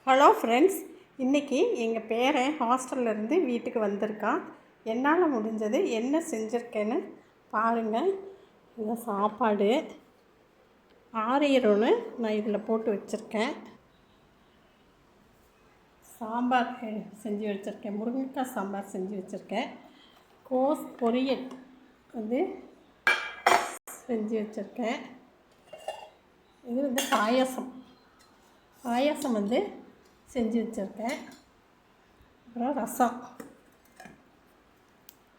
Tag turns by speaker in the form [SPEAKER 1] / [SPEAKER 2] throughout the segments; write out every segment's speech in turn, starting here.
[SPEAKER 1] Hello friends, இன்றைக்கி எங்கள் பேரன் ஹாஸ்டல்லேருந்து வீட்டுக்கு வந்திருக்கான். என்னால் முடிஞ்சது என்ன செஞ்சுருக்கேன்னு பாருங்கள். இந்த சாப்பாடு ஆரியரோன்னு நான் இதில் போட்டு வச்சுருக்கேன். சாம்பார் செஞ்சு வச்சுருக்கேன், முருங்கைக்காய் சாம்பார் செஞ்சு வச்சுருக்கேன். கோஸ் பொரியல் வந்து செஞ்சு வச்சுருக்கேன். இது பாயாசம் வந்து செஞ்சு வச்சுருக்கேன். அப்புறம்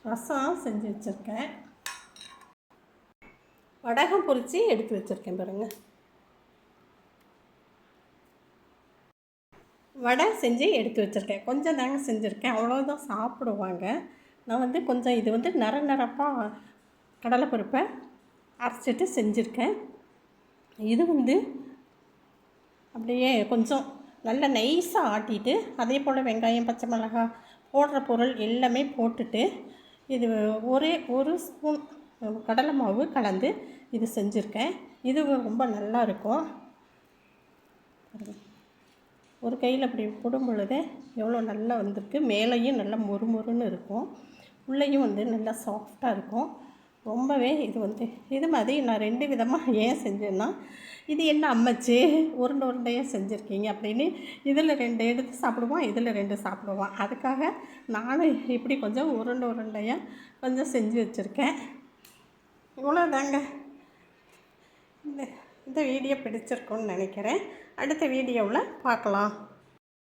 [SPEAKER 1] ரசம் செஞ்சு வச்சுருக்கேன். வடகம் பொரித்து எடுத்து வச்சுருக்கேன் பாருங்கள். வடை செஞ்சு எடுத்து வச்சுருக்கேன். கொஞ்சம் தாங்க செஞ்சுருக்கேன், அவ்வளோதான் சாப்பிடுவாங்க. நான் வந்து கொஞ்சம் இது வந்து நரப்பாக கடலைப்பருப்பை அரைச்சிட்டு செஞ்சுருக்கேன். இது வந்து அப்படியே கொஞ்சம் நல்லா நைஸாக ஆட்டிட்டு, அதே போல் வெங்காயம், பச்சை மிளகாய் போடுற பொருள் எல்லாமே போட்டுட்டு, இது ஒரு ஸ்பூன் கடலை மாவு கலந்து இது செஞ்சுருக்கேன். இது ரொம்ப நல்லா இருக்கும். ஒரு கையில் அப்படி போடும் பொழுதே எவ்வளோ நல்லா வந்திருக்கு. மேலேயும் நல்லா மொறுமொறுன்னு இருக்கும், உள்ளேயும் வந்து நல்லா சாஃப்டாக இருக்கும். ரொம்பவே இது மாதிரி நான் 2 விதமாக ஏன் செஞ்சேன்னா, இது என்ன அம்மச்சி உருண்டையாக செஞ்சுருக்கீங்க அப்படின்னு, இதில் 2 எடுத்து சாப்பிடுவான், இதில் 2 சாப்பிடுவான். அதுக்காக நானும் இப்படி கொஞ்சம் உருண்டையாக கொஞ்சம் செஞ்சு வச்சுருக்கேன். இவ்வளோதாங்க. இந்த வீடியோ பிடிச்சிருக்குன்னு நினைக்கிறேன். அடுத்த வீடியோவில் பார்க்கலாம்.